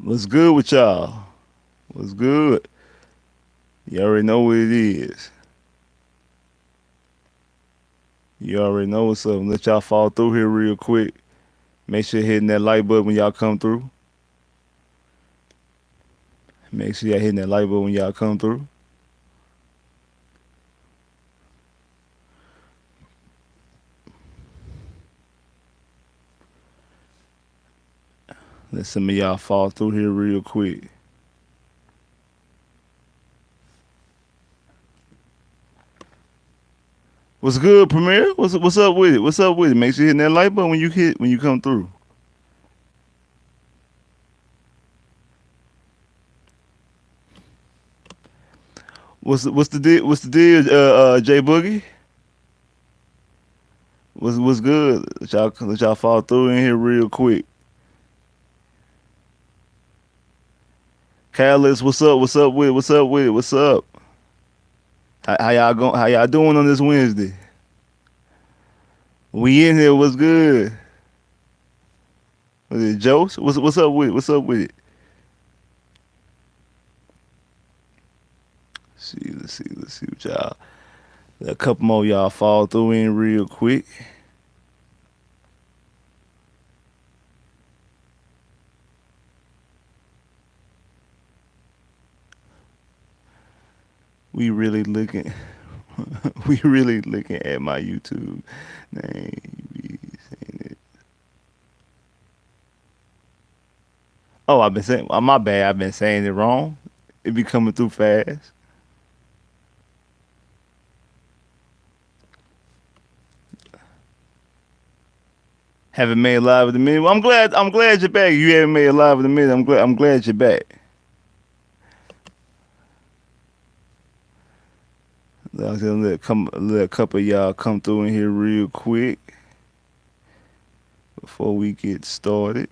What's good with y'all? What's good? You already know what it is. You already know what's up. Let y'all fall through here real quick. Make sure you're hitting that like button when y'all come through. Make sure y'all hitting that like button when y'all come through. Let some of y'all fall through here real quick. What's good, Premier? What's up with it? What's up with it? Make sure you're hitting that like button when you come through. What's the deal, J Boogie? What's good? Let y'all fall through in here real quick. Catalyst, what's up? What's up with it? What's up with it? What's up? How y'all going? How y'all doing on this Wednesday? We in here. What's good? Was it Joe? What's up with it? What's up with it? Let's see what y'all. Let a couple more y'all fall through in real quick. We really looking. We really looking at my YouTube name. We saying it. Oh, I've been saying. My bad. I've been saying it wrong. It be coming through fast. Haven't made live with a minute. Well, I'm glad. I'm glad you're back. You haven't made live with a minute. I'm glad. I'm glad you're back. Let a couple of y'all come through in here real quick before we get started,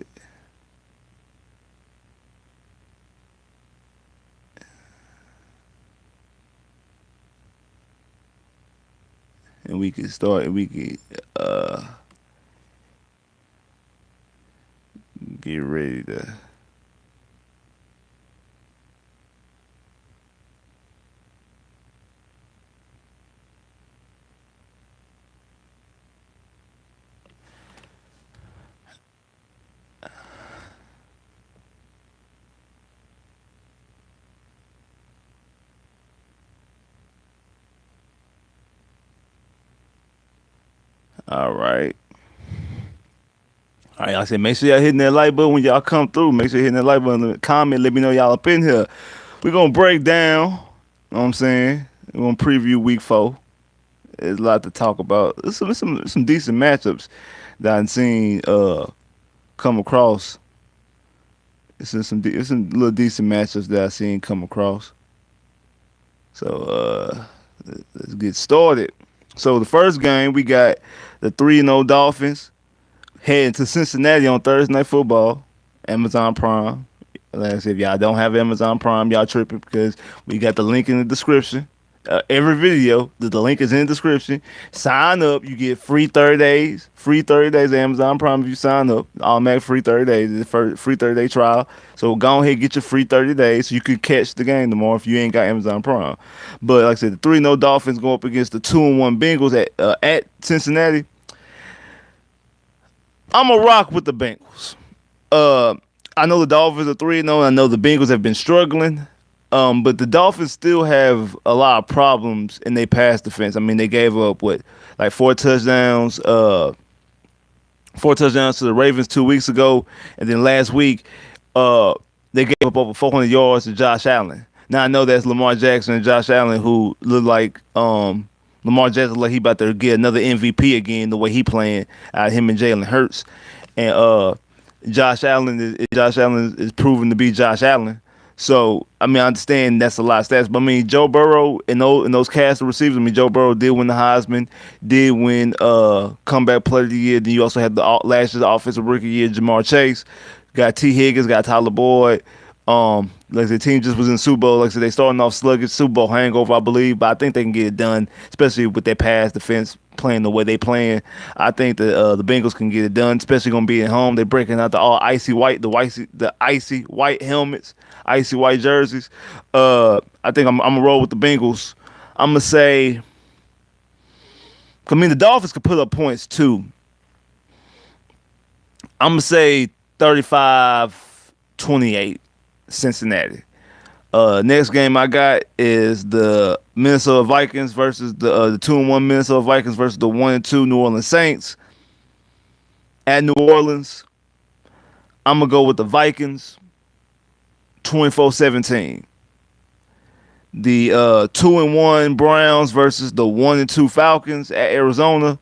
and we can start. And we can get ready to. All right. All right. I said, make sure y'all hitting that like button when y'all come through. Make sure you're hitting that like button. Comment. Let me know y'all up in here. We're gonna break down. You know what I'm saying? We're gonna preview week 4. There's a lot to talk about. There's some decent matchups that I've seen come across. It's some little decent matchups that I've seen come across. So let's get started. So the first game we got the 3-0 Dolphins heading to Cincinnati on Thursday Night Football, Amazon Prime. Like I said, if y'all don't have Amazon Prime, y'all tripping because we got the link in the description. Every video, the link is in the description. Sign up, you get free 30 days. Free 30 days of Amazon Prime if you sign up. Automatic free 30 days, the first free 30-day trial. So go ahead and get your free 30 days so you can catch the game tomorrow if you ain't got Amazon Prime. But like I said, the 3-0 Dolphins go up against the 2-1 Bengals at Cincinnati. I'm a rock with the Bengals. Uh, I know the Dolphins are 3-0. I know the Bengals have been struggling. But the Dolphins still have a lot of problems in their pass defense. I mean, they gave up what, like 4 touchdowns, 4 touchdowns to the Ravens 2 weeks ago, and then last week, they gave up over 400 yards to Josh Allen. Now I know that's Lamar Jackson and Josh Allen who look like Lamar Jackson like he about to get another MVP again the way he playing him and Jalen Hurts, and Josh Allen is proven to be Josh Allen. So I mean, I understand that's a lot of stats, but I mean, Joe Burrow and those cast of receivers. I mean, Joe Burrow did win the Heisman, did win comeback player of the year. Then you also had the last year's offensive rookie year, Jamar Chase. Got T Higgins, got Tyler Boyd. Like the team just was in the Super Bowl. Like I said, they starting off sluggish, Super Bowl hangover, I believe. But I think they can get it done, especially with their pass defense playing the way they playing. I think the Bengals can get it done, especially gonna be at home. They're breaking out the all icy white, the icy white helmets, icy white jerseys. I think I'm gonna roll with the Bengals. I'm gonna say, I mean, the Dolphins could put up points too. I'm gonna say 35-28, Cincinnati. Next game I got is the Minnesota Vikings versus the 2-1 Minnesota Vikings versus the 1-2 New Orleans Saints at New Orleans. I'm gonna go with the Vikings 24-17. The 2-1 Browns versus the 1-2 Falcons at Arizona.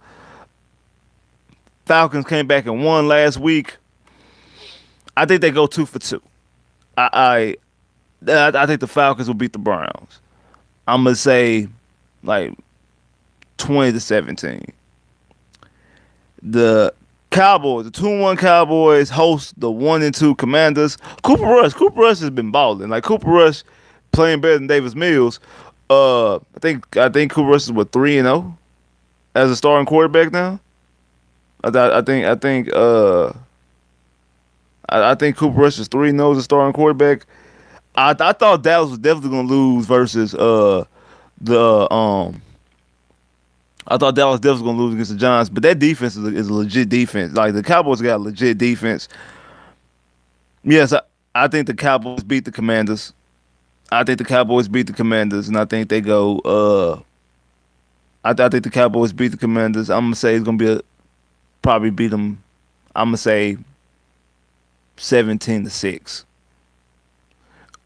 Falcons came back and won last week. I think they go 2 for 2. I I think the Falcons will beat the Browns. I'm gonna say like 20-17. The Cowboys, the 2-1 Cowboys host the 1-2 Commanders. Cooper Rush has been balling. Like Cooper Rush playing better than Davis Mills. I think Cooper Rush is what 3-0 as a starting quarterback now. I think Cooper Rush is 3-0 as a starting quarterback. I thought Dallas was definitely gonna lose versus the I thought Dallas definitely was gonna lose against the Giants, but that defense is a legit defense. Like the Cowboys got a legit defense. Yes, I think the Cowboys beat the Commanders. I think the Cowboys beat the Commanders, and I think they go. I think the Cowboys beat the Commanders. I'm gonna say it's gonna be probably beat them. I'm gonna say 17-6.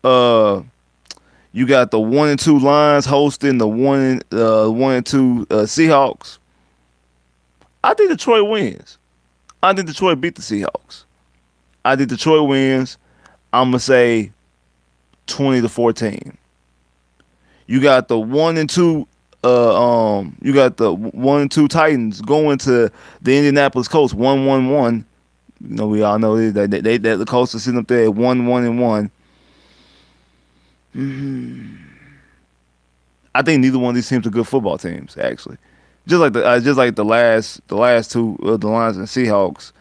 Uh, you got the 1-2 Lions hosting the 1-2 Seahawks. I think Detroit wins. I think Detroit beat the Seahawks. I think Detroit wins. I'm gonna say 20-14. You got the 1-2. You got the 1-2 Titans going to the Indianapolis Colts 1-1-1. We all know that the Colts are sitting up there at 1-1-1. I think neither one of these teams are good football teams, actually. Just like the last two, the Lions and Seahawks.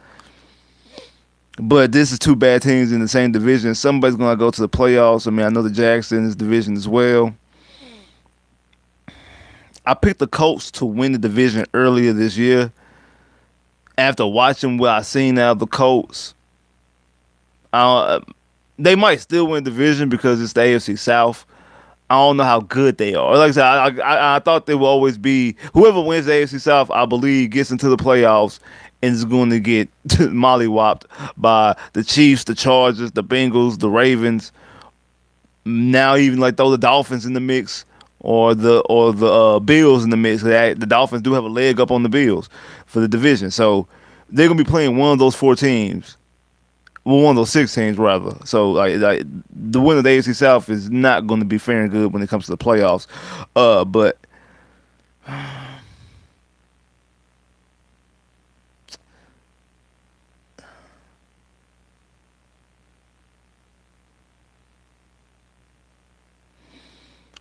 But this is two bad teams in the same division. Somebody's gonna go to the playoffs. I mean, I know the Jags in this division as well. I picked the Colts to win the division earlier this year. After watching what I seen out of the Colts, uh, they might still win the division because it's the AFC South. I don't know how good they are. Like I said, I thought they will always be whoever wins the AFC South. I believe gets into the playoffs and is going to get mollywopped by the Chiefs, the Chargers, the Bengals, the Ravens. Now even like throw the Dolphins in the mix or the Bills in the mix. The Dolphins do have a leg up on the Bills for the division, so they're gonna be playing one of those four teams. Well, one of those six teams rather. So like the winner of the AFC South is not going to be fair and good when it comes to the playoffs. But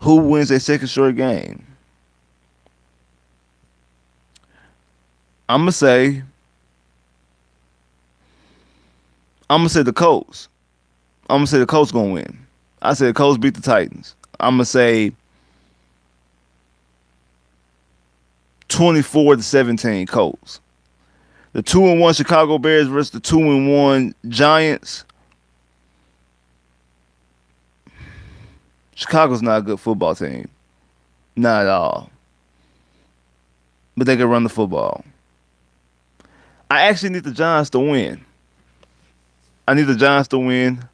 who wins a second straight game? I'm gonna say I'm gonna say the Colts. I'm gonna say the Colts gonna win. I said the Colts beat the Titans. I'm gonna say 24-17 Colts. The 2-1 Chicago Bears versus the 2-1 Giants. Chicago's not a good football team, not at all. But they can run the football. I actually need the Giants to win. I need the Giants to win.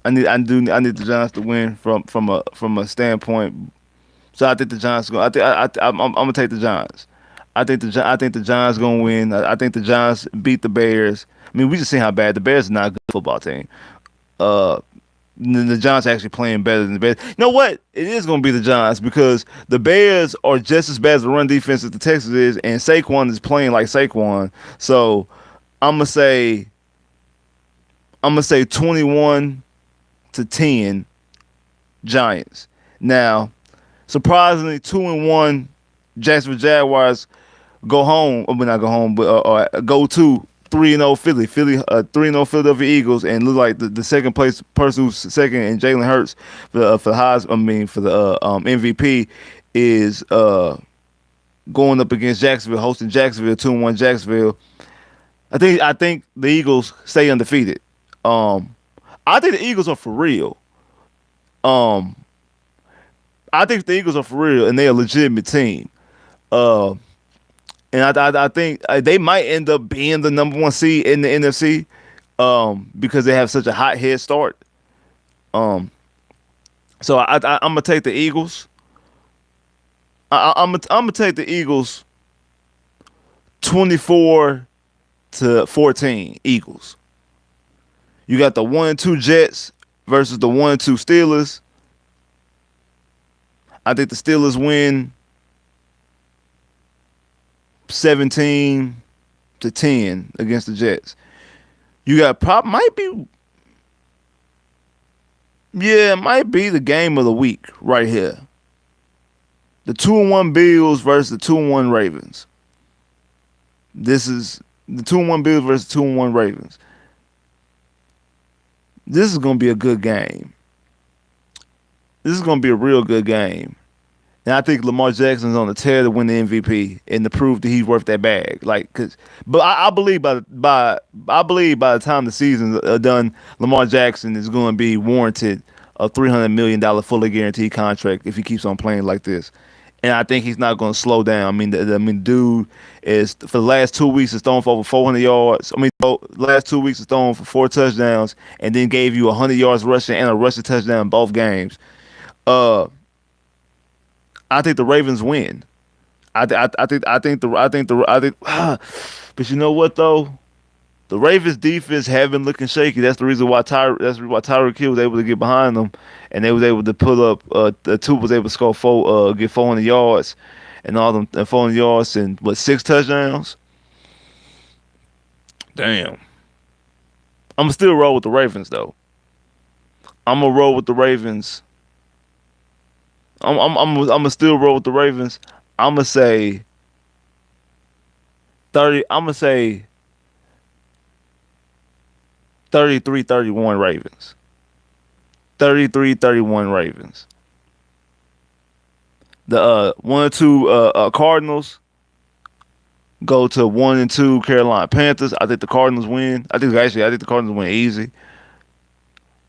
I need the Giants to win from a standpoint. So I think the Giants go. I'm gonna take the Giants. I think the Giants gonna win. I think the Giants beat the Bears. I mean, we just seen how bad the Bears are not a good football team. Uh, the Giants actually playing better than the Bears. You know what? It is gonna be the Giants because the Bears are just as bad as the run defense as the Texans is, and Saquon is playing like Saquon. So I'm gonna say 21-10 Giants. Now, surprisingly, 2-1 Jacksonville Jaguars go home. Or not go home, but go to 3-0 Philly. 3-0 Philadelphia Eagles, and look like the second place person who's second in Jalen Hurts for the highs. I mean for the MVP is going up against Jacksonville, hosting Jacksonville, 2-1 Jacksonville. I think the Eagles stay undefeated. Um, I think the Eagles are for real. Um, I think the Eagles are for real, and they're a legitimate team. Uh, and I think they might end up being the number one seed in the NFC because they have such a hot head start. Um, so I'm gonna take the Eagles. I'm gonna take the Eagles 24-14 Eagles. You got the 1-2 Jets versus the 1-2 Steelers. I think the Steelers win 17-10 against the Jets. You got might be the game of the week right here. The 2-1 Bills versus the 2-1 Ravens. This is the 2-1 Bills versus 2-1 Ravens. This is gonna be a good game. This is gonna be a real good game. And I think Lamar Jackson's on the tear to win the MVP and to prove that he's worth that bag. But I believe by the time the season's done, Lamar Jackson is going to be warranted a $300 million fully guaranteed contract if he keeps on playing like this. And I think he's not going to slow down. I mean, dude is for the last 2 weeks is throwing for over 400 yards. Last 2 weeks is throwing for 4 touchdowns, and then gave you 100 yards rushing and a rushing touchdown in both games. Uh, I think the Ravens win. But you know what though? The Ravens defense have been looking shaky. That's the reason why Tyreek Hill was able to get behind them, and they was able to pull up. The two was able to get 400 yards, and all them 400 yards and 6 touchdowns. Damn. I'm gonna still roll with the Ravens though. I'm gonna roll with the Ravens. I'm gonna still roll with the Ravens. I'm gonna say 30. I'm gonna say 33-31 Ravens. 33-31 Ravens. The 1-2 Cardinals go to 1-2 Carolina Panthers. I think the Cardinals win. I think the Cardinals win easy.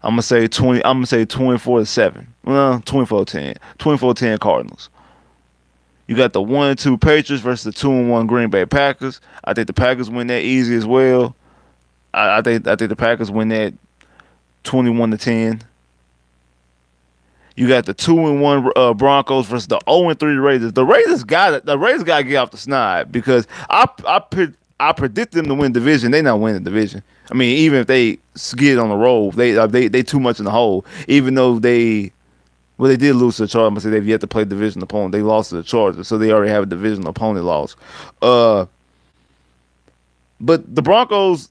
I'm gonna say 20. I'm gonna say 24-7. Well, 24-10. 24-10 Cardinals. You got the 1-2 Patriots versus the 2-1 Green Bay Packers. I think the Packers win that easy as well. I think the Packers win that 21-10. You got the 2-1 Broncos versus the 0-3 Raiders. The Raiders got to get off the snide because I predict them to win division. They not winning the division. I mean, even if they skid on the roll, they too much in the hole. Even though they did lose to the Chargers. I'm gonna say they've yet to play division opponent. They lost to the Chargers, so they already have a division opponent loss. But the Broncos,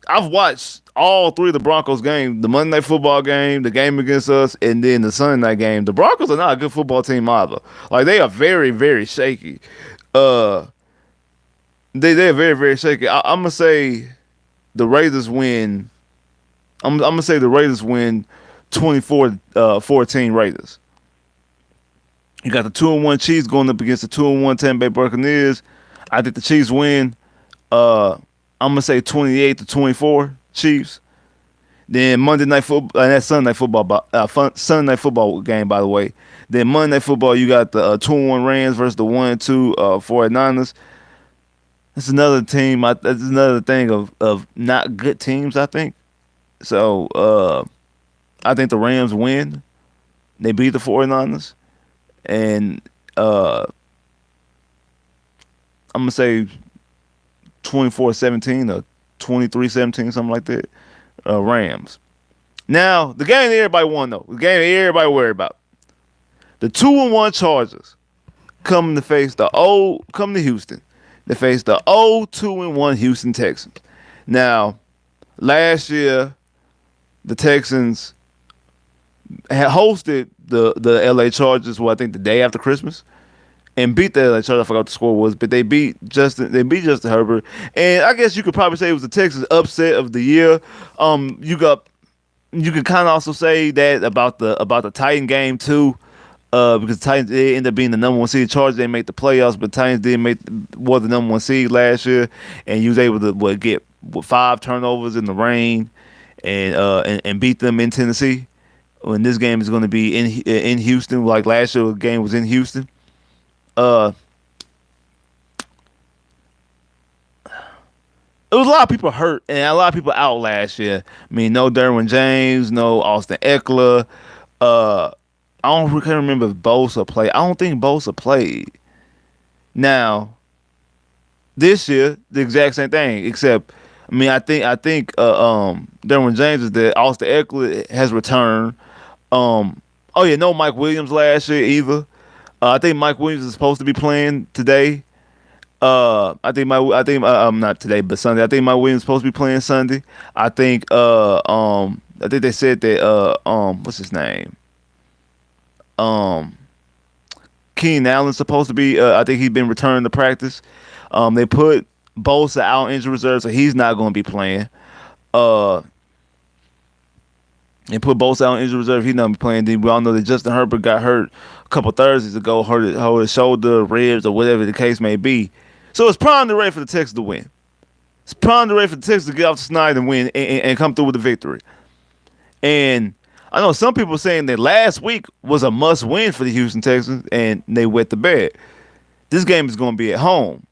I've watched all three of the Broncos games: the Monday Night Football game, the game against us, and then the Sunday night game. The Broncos are not a good football team either. Like they are very, very shaky. They're very, very shaky. I'm gonna say the Raiders win. I'm gonna say the Raiders win 24-14 Raiders. You got the 2-1 Chiefs going up against the 2-1 Tampa Bay Buccaneers. I think the Chiefs win. I'm gonna say 28-24 Chiefs. Then Monday Night Football, that's Sunday Night Football. Sunday Night Football game, by the way. Then Monday Night Football, you got the 2-1 Rams versus the 1-2 49ers. That's another team. That's another thing of not good teams, I think. So I think the Rams win. They beat the 49ers. And I'm gonna say 24-17 or 23-17, something like that. Rams. Now, the game that everybody won though. The game that everybody worried about. The 2-1 Chargers come to Houston. They face the 2-1 Houston Texans. Now, last year the Texans had hosted the LA Chargers. Well, I think the day after Christmas, and beat the LA Chargers. I forgot what the score was, but they beat Justin. They beat Justin Herbert, and I guess you could probably say it was the Texans upset of the year. You got you could kind of also say that about the Titan game too, because the Titans did end up being the number one seed. Chargers didn't make the playoffs, but Titans did make was the number one seed last year, and he was able to get 5 turnovers in the rain, and beat them in Tennessee. When this game is going to be in Houston, like last year, the game was in Houston. Uh, it was a lot of people hurt and a lot of people out last year. I mean, no Derwin James, no Austin Eckler. Uh, I don't can't remember if Bosa played. I don't think Bosa played. Now this year, the exact same thing, except I mean, I think Derwin James is there. Austin Eckler has returned. Oh yeah, no Mike Williams last year either. I think Mike Williams is supposed to be playing today. I think not today, but Sunday. I think Mike Williams is supposed to be playing Sunday. I think they said that what's his name? Um, Keenan Allen's supposed to be. I think he's been returned to practice. They put Bosa out injury reserve, so he's not going to be playing. Uh, and put Bosa out injury reserve. He's not gonna be playing. Then we all know that Justin Herbert got hurt a couple Thursdays ago, hurt his shoulder, ribs, or whatever the case may be. So it's prime to ready for the Texans to win. It's prime to ready for the Texans to get off the snide and win and come through with the victory. And I know some people are saying that last week was a must win for the Houston Texans and they wet the bed. This game is going to be at home.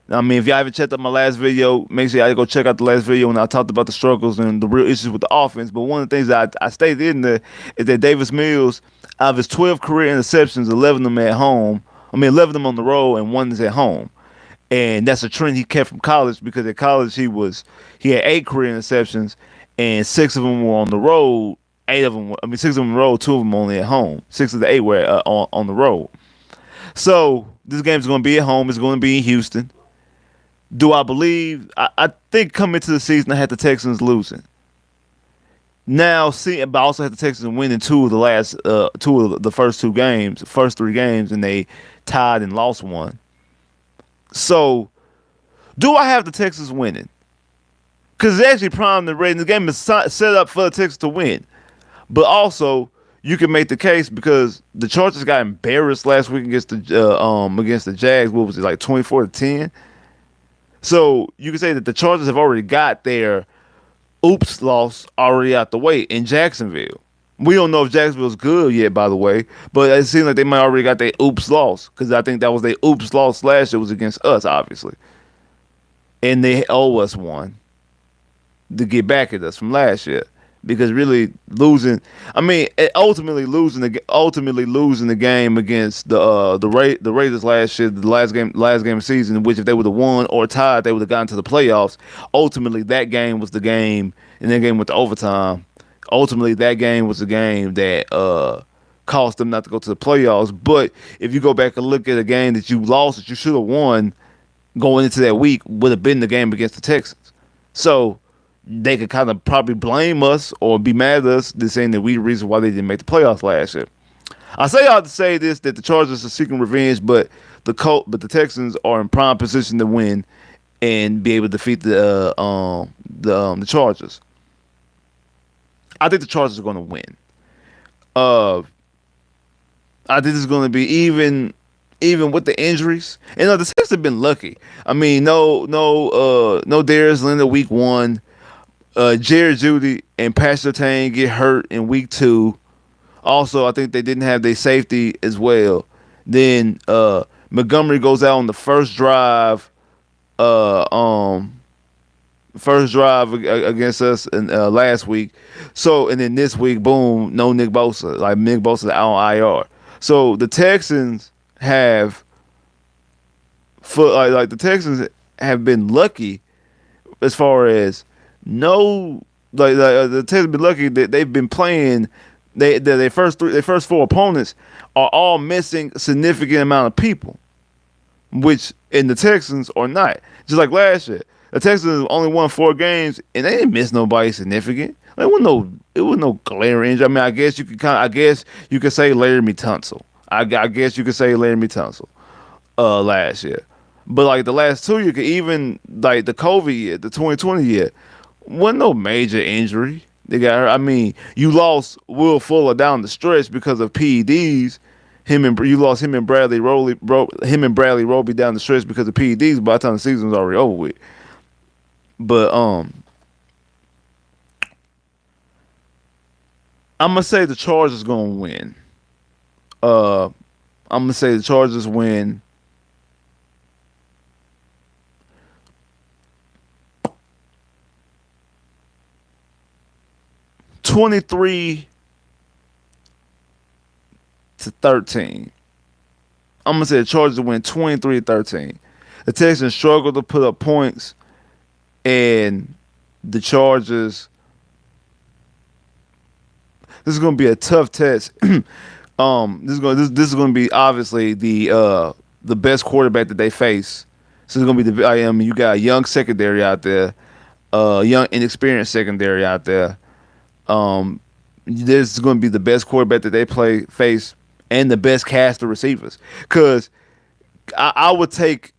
I mean, if y'all haven't checked out my last video, make sure y'all go check out the last video when I talked about the struggles and the real issues with the offense. But one of the things that I stated in there is that Davis Mills, out of his 12 career interceptions, 11 of them at home. I mean, 11 of them on the road and one is at home. And that's a trend he kept from college because at college he had 8 career interceptions and 6 of them were on the road. 8 of them, I mean, 6 of them on the road, 2 of them only at home. 6 of the 8 were on the road. So this game's going to be at home. It's going to be in Houston. Do I believe? I think coming into the season, I had the Texans losing. Now, see, but I also had the Texans winning two of the first 3 games, and they tied and lost one. So, do I have the Texans winning? Because it's actually primed and ready. The game is set up for the Texans to win. But also, you can make the case because the Chargers got embarrassed last week against the Jags. What was it, like 24-10? So you can say that the Chargers have already got their oops loss already out the way in Jacksonville. We don't know if Jacksonville's good yet, by the way, but it seems like they might already got their oops loss because I think that was their oops loss last year was against us, obviously, and they owe us one to get back at us from last year because really losing, I mean, ultimately losing the game against the Raiders last year, the last game of the season, in which if they would have won or tied, they would have gotten to the playoffs. Ultimately, that game was the game, and that game went to overtime. Ultimately, that game was the game that cost them not to go to the playoffs. But if you go back and look at a game that you lost that you should have won going into that week, would have been the game against the Texans. So they could kind of probably blame us or be mad at us, saying that we the reason why they didn't make the playoffs last year. I say all to say this, that the Chargers are seeking revenge, but the Texans are in prime position to win and be able to defeat the Chargers. I think the Chargers are going to win. I think it's going to be even with the injuries. And the Texans have been lucky. I mean, no Darius Leonard week 1. Jerry Jeudy and Patrick Surtain get hurt in week 2. Also, I think they didn't have their safety as well. Then Montgomery goes out on the first drive. Against us last week. So and then this week, boom, no Nick Bosa. Like Nick Bosa out on IR. So the Texans have the Texans have been lucky as far as the Texans have been lucky that they've been playing. Their first 4 opponents are all missing a significant amount of people, which in the Texans are not. Just like last year, The Texans only won 4 games, and they didn't miss nobody significant. Like, it was no glaring injury. I mean, I guess you could say Laramie Tunsil. I guess you could say Laramie Tunsil, last year. But like the last 2 years, even like the COVID year, the 2020 year, wasn't no major injury. They got, I mean, you lost Will Fuller down the stretch because of PEDs. You lost him and Bradley Roby down the stretch because of PEDs. By the time the season was already over with, but I'm gonna say the Chargers gonna win. Uh, I'm gonna say the Chargers win 23-13. I'm gonna say the Chargers win 23-13. The Texans struggle to put up points, and the Chargers. This is gonna be a tough test. This is gonna be obviously the best quarterback that they face. So it's gonna be you got a young secondary out there, young inexperienced secondary out there. This is gonna be the best quarterback that they face, and the best cast of receivers. Cause I would take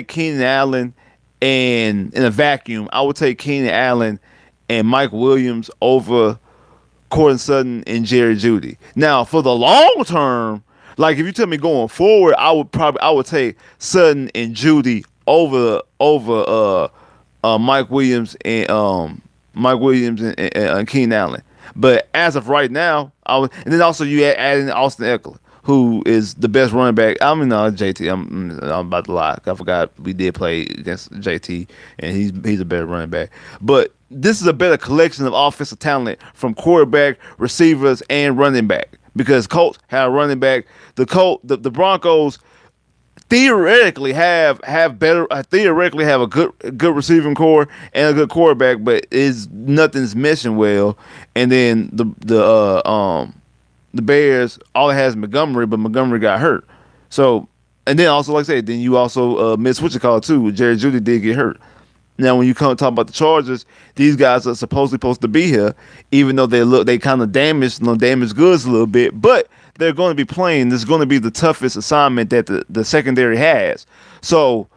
Keenan Allen, and in a vacuum, I would take Keenan Allen and Mike Williams over Cortland Sutton and Jerry Judy. Now, for the long term, like if you tell me going forward, I would take Sutton and Judy over Mike Williams and Keenan Allen. But as of right now, and then also you add in Austin Eckler, who is the best running back. I mean, no, JT. I'm about to lie. I forgot we did play against JT, and he's a better running back. But this is a better collection of offensive talent from quarterback, receivers, and running back. Because Colts have a running back. The Broncos theoretically have a good receiving core and a good quarterback, but nothing's meshing well. And then the Bears, all it has is Montgomery, but Montgomery got hurt. So, and then also, like I said, then you also miss what you call it too. Jerry Judy did get hurt. Now, when you come talk about the Chargers, these guys are supposed to be here, even though they kind of damaged goods a little bit, but they're going to be playing. This is going to be the toughest assignment that the secondary has. So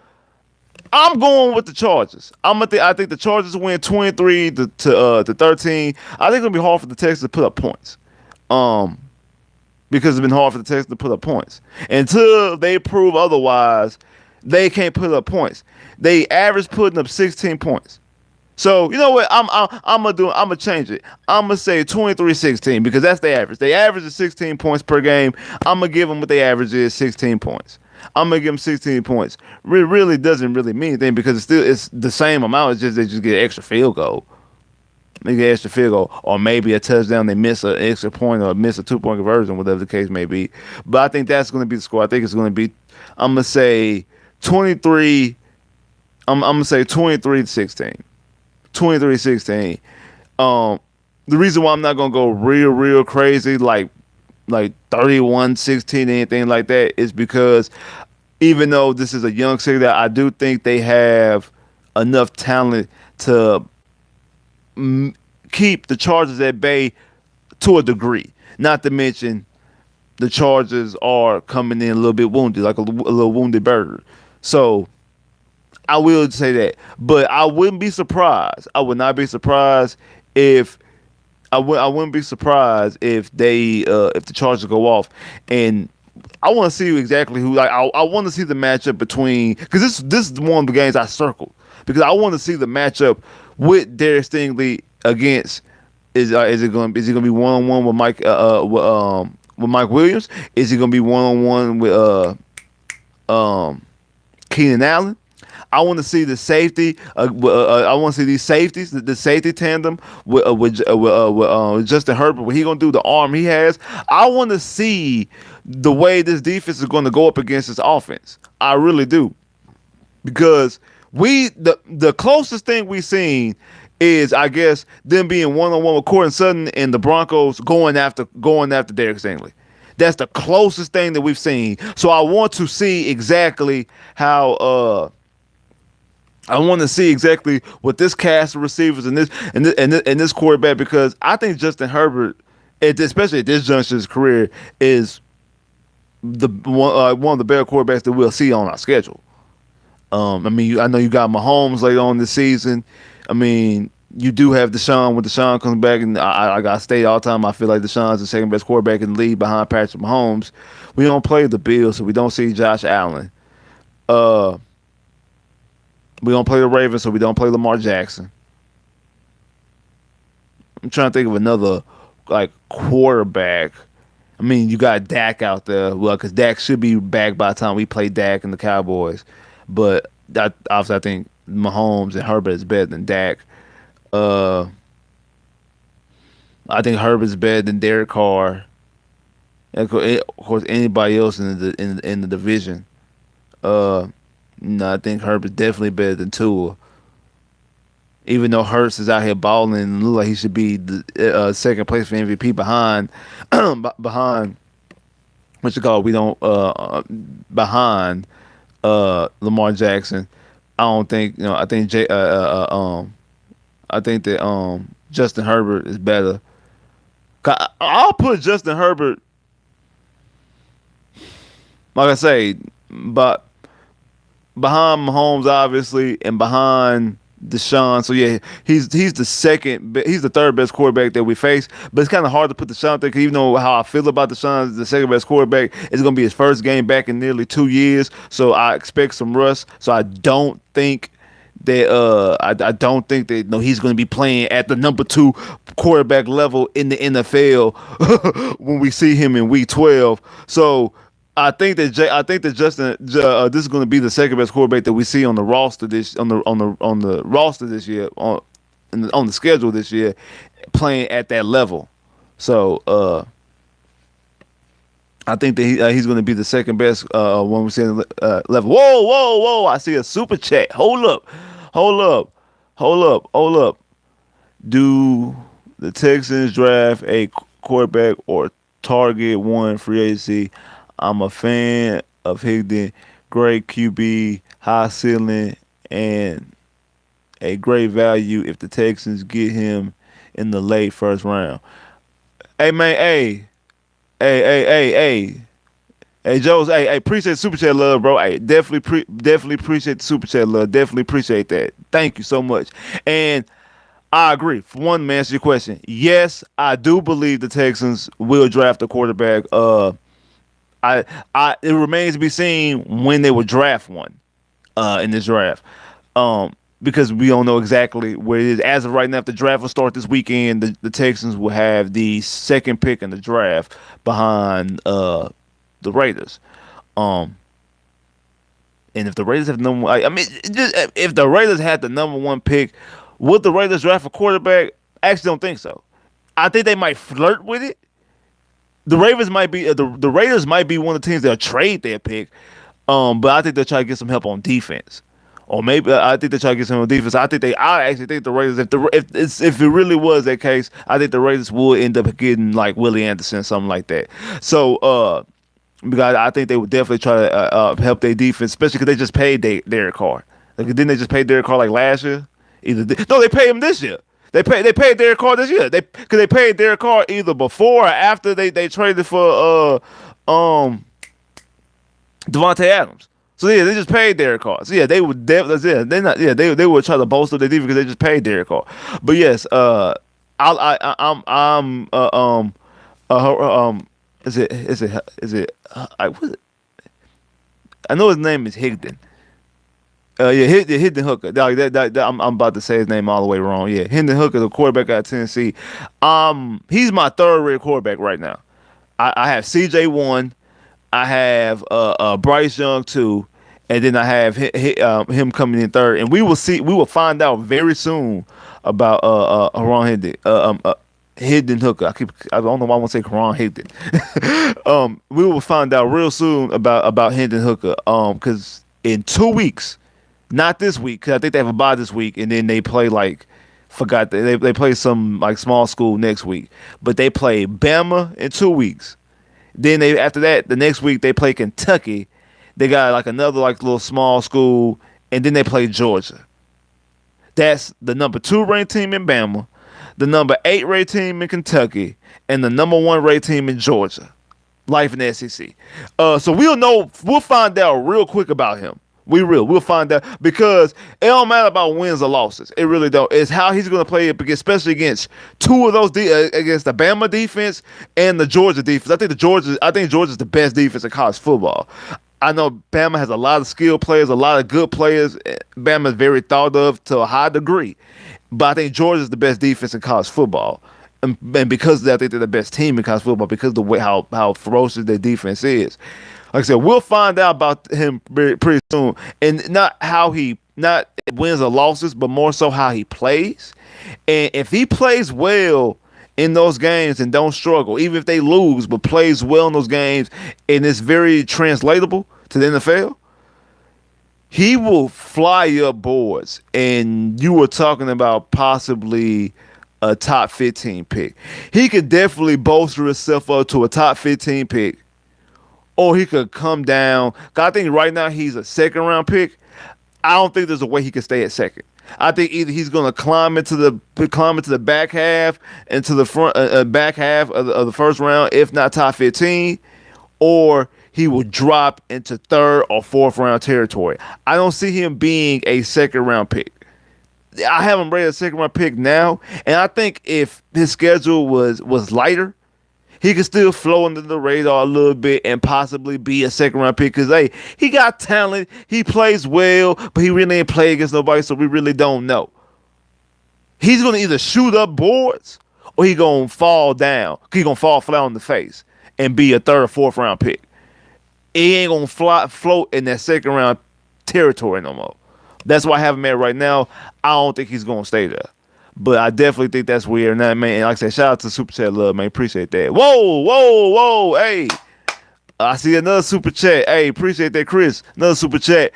I'm going with the Chargers. I think the Chargers win 23 to 13. I think it'll be hard for the Texans to put up points. Because it's been hard for the Texans to put up points. Until they prove otherwise, they can't put up points. They average putting up 16 points. So, you know what? I'm gonna change it. I'm gonna say 23-16 because that's the average. They average is 16 points per game. I'm gonna give them what they average is 16 points. I'm gonna give them 16 points. Really doesn't really mean anything because it's the same amount. It's just they just get an extra field goal. They get an extra field goal, or maybe a touchdown. They miss an extra point or miss a 2-point conversion, whatever the case may be. But I think that's going to be the score. I think it's going to be. I'm gonna say 23. I'm gonna say 23-16. 23-16. The reason why I'm not gonna go real crazy like 31-16 anything like that is because even though this is a young city, I do think they have enough talent to keep the Chargers at bay to a degree. Not to mention the Chargers are coming in a little bit wounded, like a little wounded bird. So I will say that, but I wouldn't be surprised. I would not be surprised if I wouldn't be surprised if the Chargers go off. And I want to see exactly who. Like I want to see the matchup between, because this is one of the games I circled, because I want to see the matchup with Derek Stingley against. Is it going to be 1-on-1 with Mike Williams? Is he going to be 1-on-1 with Keenan Allen? I want to see the safety. I want to see these safeties, the safety tandem with Justin Herbert. What he gonna do? The arm he has. I want to see the way this defense is going to go up against this offense. I really do, because the closest thing we've seen is, I guess, them being 1-on-1 with Cortland Sutton and the Broncos going after Derek Stingley. That's the closest thing that we've seen. So I want to see exactly how I want to see exactly what this cast of receivers and this quarterback, because I think Justin Herbert, especially at this juncture of his career, is one of the better quarterbacks that we'll see on our schedule. I mean, I know you got Mahomes later on this season. I mean, you do have Deshaun when Deshaun comes back, and I got to state all the time, I feel like Deshaun's the second best quarterback in the league behind Patrick Mahomes. We don't play the Bills, so we don't see Josh Allen. Uh, we don't play the Ravens, so we don't play Lamar Jackson. I'm trying to think of another like quarterback. I mean, you got Dak out there. Well, because Dak should be back by the time we play Dak and the Cowboys. But that obviously, I think Mahomes and Herbert is better than Dak. Uh, I think Herbert's better than Derek Carr. And of course, anybody else in the division. Uh, no, I think Herbert's definitely better than Tua. Even though Hurts is out here balling and look like he should be the second place for MVP behind behind what you call it, we don't behind Lamar Jackson. I don't think I think I think that Justin Herbert is better. I'll put Justin Herbert, like I say, but behind Mahomes obviously and behind Deshaun. So yeah, he's he's the third best quarterback that we face. But it's kind of hard to put Deshaun there, because even though how I feel about Deshaun as the second best quarterback, it's gonna be his first game back in nearly 2 years. So I expect some rust. So I don't think that I don't think that he's going to be playing at the number two quarterback level in the NFL when we see him in week 12. So I think that Justin this is going to be the second best quarterback that we see on the roster this on the roster this year on the schedule this year, playing at that level. So I think that he's going to be the second best when we see level. Whoa, whoa, whoa! I see a super chat. Hold up, hold up, hold up, hold up. Do the Texans draft a quarterback or target one free agency? I'm a fan of Higdon, great QB, high ceiling, and a great value if the Texans get him in the late first round. Hey man, hey. Hey, Joe's. Hey, appreciate the super chat, love, bro. Hey, definitely appreciate the super chat, love. Definitely appreciate that. Thank you so much. And I agree. For one, to answer your question, yes, I do believe the Texans will draft a quarterback. It remains to be seen when they will draft one in this draft. Because we don't know exactly where it is. As of right now, if the draft will start this weekend, the Texans will have the second pick in the draft behind the Raiders. Um, and if the Raiders have number, I mean, if the Raiders had the number one pick, would the Raiders draft a quarterback? I actually don't think so. I think they might flirt with it. The Ravens might be the Raiders might be one of the teams that'll trade their pick. But I think they'll try to get some help on defense. Or maybe I think they try to get some on defense. I actually think the Raiders, if it really was that case, I think the Raiders would end up getting like Willie Anderson, something like that. So because I think they would definitely try to help their defense, especially because they just paid Derek Carr. Like, didn't they just pay Derek Carr like last year? No, they paid him this year. They paid Derek Carr this year. Because they paid Derek Carr either before or after they traded for Devontae Adams. So yeah, they just paid Derek Carr. So yeah, they would definitely, yeah, they not yeah they would try to bolster their defense because they just paid Derek Carr. But yes, I'm what? I know his name is Higdon. Yeah, Hendon Hooker. I'm about to say his name all the way wrong. Yeah, Hendon Hooker, the quarterback out of Tennessee. He's my third-rate quarterback right now. I have CJ one, I have Bryce Young two, and then I have him coming in third. And we will see. We will find out very soon about Ron Hendon. Hendon Hooker. I don't know why I want to say Ron Hendon. We will find out real soon about Hendon Hooker. Because in 2 weeks. Not this week, because I think they have a bye this week, and then they play they play some like small school next week. But they play Bama in 2 weeks. Then after that, the next week they play Kentucky. They got like another like little small school, and then they play Georgia. That's the number 2 ranked team in Bama, the number 8 ranked team in Kentucky, and the number 1 ranked team in Georgia. Life in the SEC. So we'll know. We'll find out real quick about him. We'll find out because it don't matter about wins or losses. It really don't. It's how he's going to play it, especially against two of those against the Bama defense and the Georgia defense. I think Georgia's the best defense in college football. I know Bama has a lot of skilled players, a lot of good players. Bama is very thought of to a high degree, but I think Georgia's the best defense in college football. And because of that, I think they're the best team in college football because of the way how ferocious their defense is. Like I said, we'll find out about him pretty soon, and not wins or losses, but more so how he plays. And if he plays well in those games and don't struggle, even if they lose, but plays well in those games, and it's very translatable to the NFL, he will fly up boards. And you were talking about possibly a top 15 pick. He could definitely bolster himself up to a top 15 pick, or he could come down. I think right now he's a second round pick. I don't think there's a way he can stay at second. I think either he's going to climb into the back half, into the front back half of the first round, if not top 15, or he will drop into third or fourth round territory. I don't see him being a second round pick. I have him rated a second round pick now, and I think if his schedule was lighter, he could still flow under the radar a little bit and possibly be a second round pick. Because hey, he got talent, he plays well, but he really ain't play against nobody, so we really don't know. He's gonna either shoot up boards or he gonna fall down. He gonna fall flat on the face and be a third or fourth round pick. He ain't gonna float in that second round territory no more. That's why I have him at right now. I don't think he's gonna stay there. But I definitely think that's weird. And that, man, and like I said, shout out to Super Chat Love, man. Appreciate that. Whoa. Hey. I see another Super Chat. Hey, appreciate that, Chris. Another Super Chat.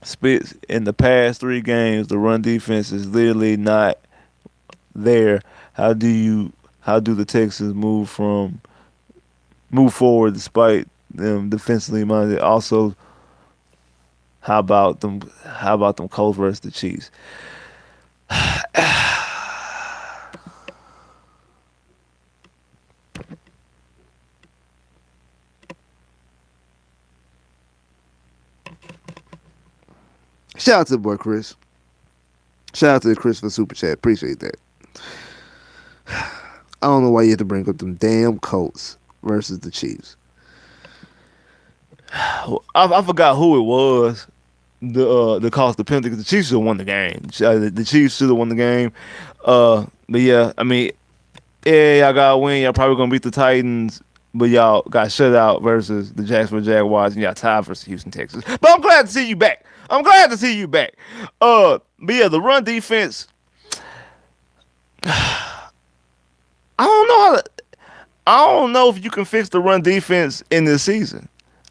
Spitz, in the past 3 games, the run defense is literally not there. How do the Texans move forward despite them defensively minded? Also, how about them Colts versus the Chiefs? Shout out to the boy Chris. Shout out to Chris for Super Chat. Appreciate that. I don't know why you have to bring up them damn Colts versus the Chiefs. I forgot who it was. The cost the penalty because the Chiefs should have won the game. The Chiefs should have won the game. But yeah, I mean, yeah, y'all gotta win. Y'all probably gonna beat the Titans, but y'all got shut out versus the Jacksonville Jaguars, and y'all tied versus Houston Texans. But I'm glad to see you back. But yeah, the run defense. I don't know if you can fix the run defense in this season.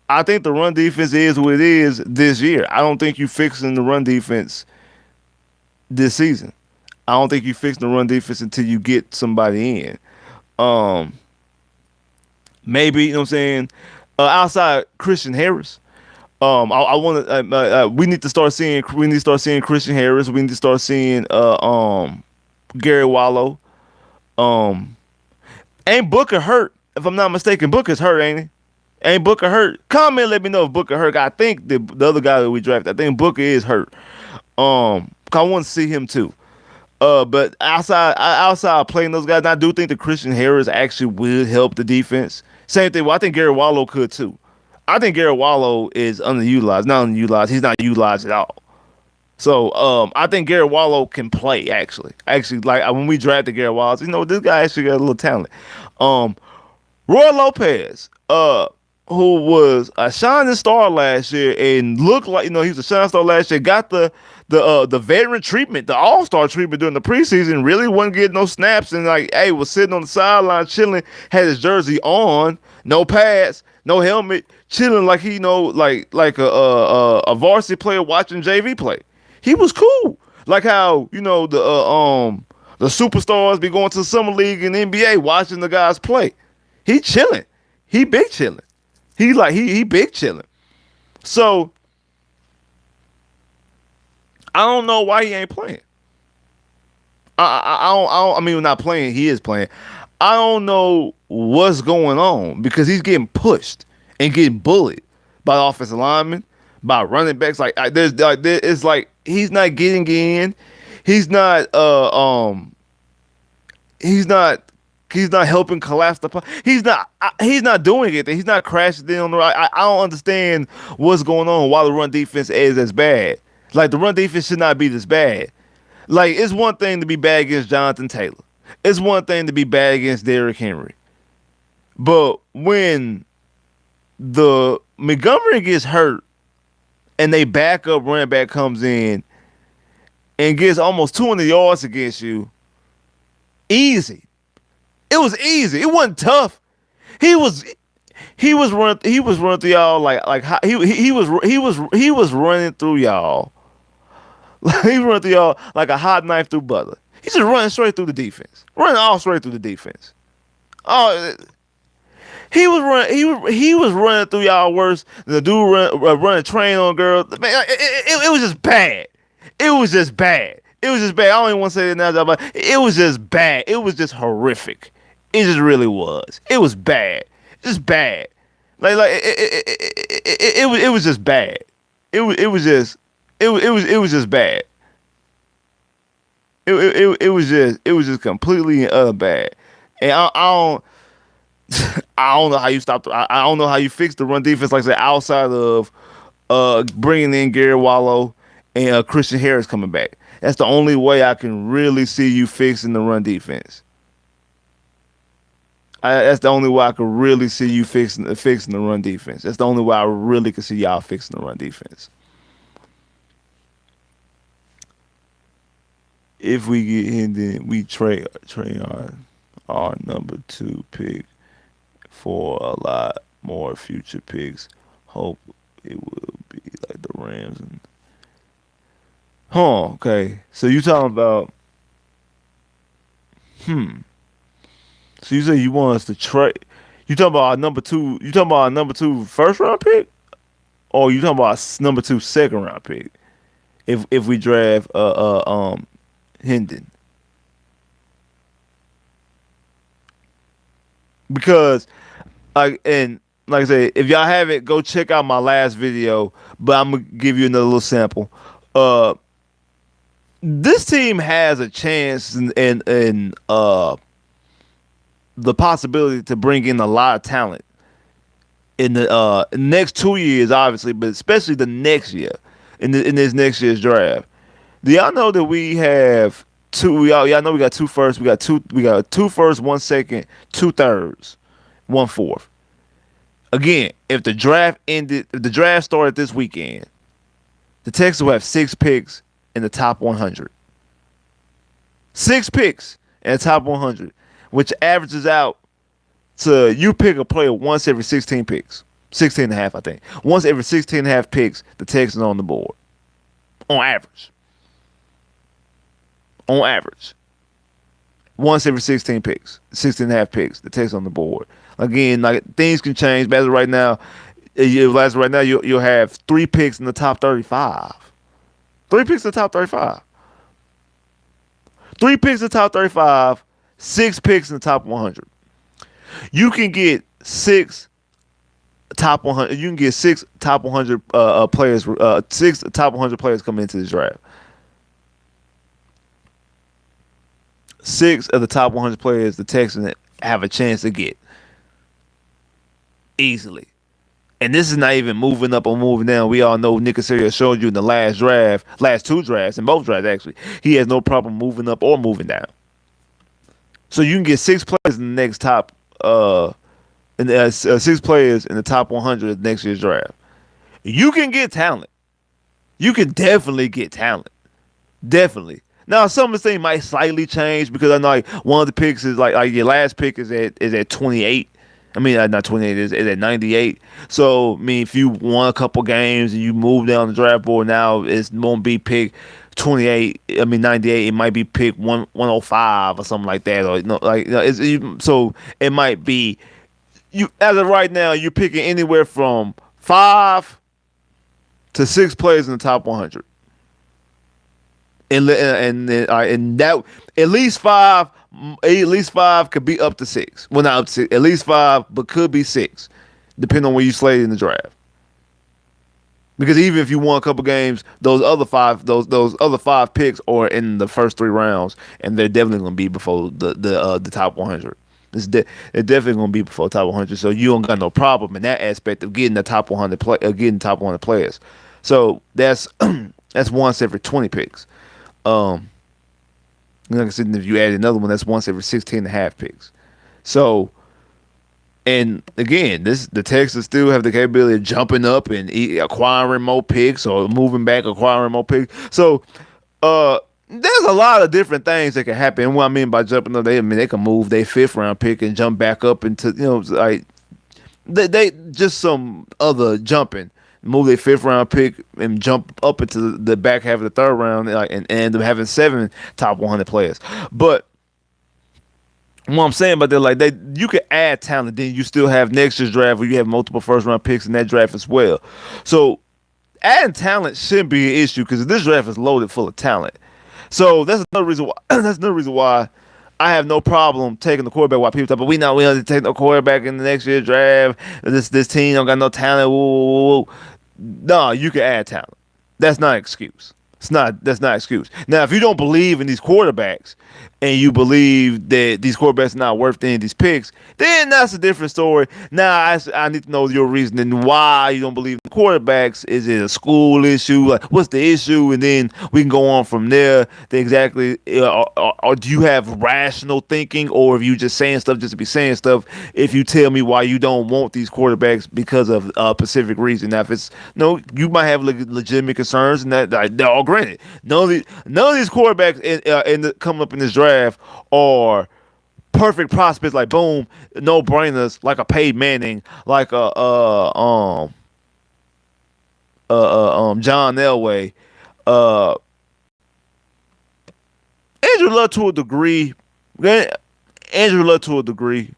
I think the run defense is what it is this year. I don't think you fixing the run defense this season. I don't think you fix the run defense until you get somebody in. Maybe, you know what I'm saying? Outside Christian Harris. I want to. We need to start seeing Christian Harris. We need to start seeing Gary Wallow. Ain't Booker hurt? If I'm not mistaken, Booker's hurt, ain't he? Ain't Booker hurt? Comment, let me know if Booker hurt. I think the other guy that we drafted, I think Booker is hurt. I want to see him too. But outside playing those guys, I do think that Christian Harris actually will help the defense. Same thing. Well, I think Gary Wallow could too. I think Gary Wallow is underutilized. Not underutilized. He's not utilized at all. So I think Gary Wallow can play actually. Like when we drafted Gary Wallow, this guy actually got a little talent. Roy Lopez, who was a shining star last year and looked like he was a shining star last year, got the veteran treatment, the all-star treatment during the preseason, really wasn't getting no snaps and was sitting on the sideline chilling, had his jersey on, no pads, no helmet, chilling like he like a varsity player watching JV play. He was cool. Like how, the superstars be going to the summer league and NBA watching the guys play. He chilling. He big chilling. He big chilling. So I don't know why he ain't playing. I mean, not playing. He is playing. I don't know what's going on because he's getting pushed and getting bullied by the offensive linemen, by running backs. It's like he's not getting in. He's not. He's not. He's not helping collapse He's not doing it. He's not crashing in on the right. I don't understand what's going on. Why the run defense is as bad. Like the run defense should not be this bad. Like it's one thing to be bad against Jonathan Taylor. It's one thing to be bad against Derrick Henry. But when the Montgomery gets hurt and they backup running back comes in and gets almost 200 yards against you, easy. It was easy. It wasn't tough. He was running through y'all he was running through y'all. He running through y'all like a hot knife through butter. He's just running straight through the defense. Running all straight through the defense. Oh, he was running through y'all worse than the dude running train on girls. Man, it was just bad. It was just bad. It was just bad. I don't even want to say it now, but it was just bad. It was just horrific. It just really was. It was bad. Just bad. It was just bad. It was just bad. It was just completely and utter bad. And I don't I don't know how you stop. I don't know how you fix the run defense like I said outside of bringing in Gary Wallow and Christian Harris coming back. That's the only way I can really see you fixing the run defense. That's the only way I could really see you fixing the run defense. That's the only way I really could see y'all fixing the run defense. If we get him, then we trade our number 2 pick for a lot more future picks. Hope it will be like the Rams and. Huh. Okay. So you talking about? So you say you want us to trade? You talking about our number 2? You talking about our number 2 first round pick, or you talking about our number 2 second round pick? If we draft Hendon, because like I said, if y'all haven't, go check out my last video. But I'm gonna give you another little sample. This team has a chance in the possibility to bring in a lot of talent in the next 2 years, obviously, but especially the next year in this next year's draft. Do y'all know that we have two? Y'all know we got 2 firsts. We got 2 firsts, 1 second, 2 thirds, 1 fourth. Again, if the draft started this weekend, the Texans will have 6 picks in the top 100. 6 picks in the top 100, which averages out to you pick a player once every 16 picks. 16 and a half, I think. Once every 16 and a half picks, the Texans are on the board. On average. On average. Once every 16 picks. 16 and a half picks, the Texans on the board. Again, like things can change. But as of right now, you'll have 3 picks in the top 35. 3 picks in the top 35. 3 picks in the top 35. 6 picks in the top 100. You can get 6 top 100. You can get 6 top 100 players. 6 top 100 players coming into this draft. 6 of the top 100 players the Texans have a chance to get easily. And this is not even moving up or moving down. We all know Nick Caserio showed you in the last 2 drafts, in both drafts actually, he has no problem moving up or moving down. So you can get 6 players in the next top, 6 players in the top 100 of next year's draft. You can get talent. You can definitely get talent. Definitely. Now some of the things might slightly change because I know like one of the picks is like your last pick is at 28. I mean, not 28, is at 98. So, I mean, if you won a couple games and you move down the draft board, now it won't be pick 28. I mean, 98. It might be pick 105 or something like that. Or so it might be you. As of right now, you're picking anywhere from 5 to 6 players in the top 100. and that at least five could be up to six. Well, not up to six, at least five, but could be six, depending on where you slate in the draft. Because even if you won a couple games, those other five picks are in the first three rounds, and they're definitely going to be before the top 100. They're definitely going to be before top 100. So you don't got no problem in that aspect of getting the top 100 getting top 100 players. So that's that's once every 20 picks. Um, like I said, if you add another one, that's once every 16 and a half picks. So, and again, the Texans still have the capability of jumping up and acquiring more picks or moving back, acquiring more picks. So, there's a lot of different things that can happen. And what I mean by jumping up, they can move their fifth round pick and jump back up into like they just some other jumping. Move their fifth round pick and jump up into the back half of the third round, and end up having seven top 100 players. But what I'm saying about that, like you could add talent, then you still have next year's draft where you have multiple first round picks in that draft as well. So adding talent shouldn't be an issue because this draft is loaded full of talent. So that's another reason why. That's another reason why I have no problem taking the quarterback. Why people talk, but we don't take no quarterback in the next year's draft. This team don't got no talent. Woo, woo, woo. No, you can add talent. That's not an excuse. That's not an excuse. Now, if you don't believe in these quarterbacks and you believe that these quarterbacks are not worth any of these picks, then that's a different story. Now, I need to know your reasoning why you don't believe in the quarterbacks. Is it a school issue? Like, what's the issue? And then we can go on from there. To exactly, or do you have rational thinking, or if you just saying stuff just to be saying stuff? If you tell me why you don't want these quarterbacks because of a specific reason, now if it's no, you might have legitimate concerns, and that all granted. None of these quarterbacks coming up in this draft are perfect prospects. Like boom, no brainers. Like a Peyton Manning, like a John Elway, Andrew Luck to a degree. Andrew Luck to a degree.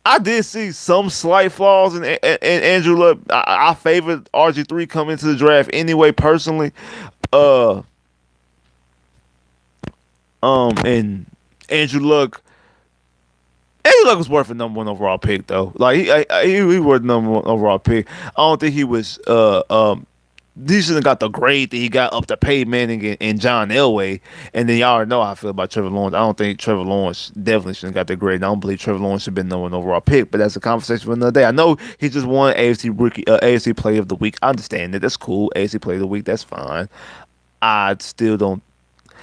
I did see some slight flaws in Andrew Luck. I favored RG3 coming into the draft anyway, personally. And Andrew Luck was worth a number one overall pick, though. Like he worth number one overall pick. I don't think he was he shouldn't have got the grade that he got up to Peyton Manning and John Elway. And then y'all already know how I feel about Trevor Lawrence. I don't think Trevor Lawrence definitely shouldn't have got the grade. I don't believe Trevor Lawrence should have been number one overall pick, but that's a conversation for another day. I know he just won AFC Player of the Week. I understand that. That's cool. AFC Player of the Week, that's fine. I still don't.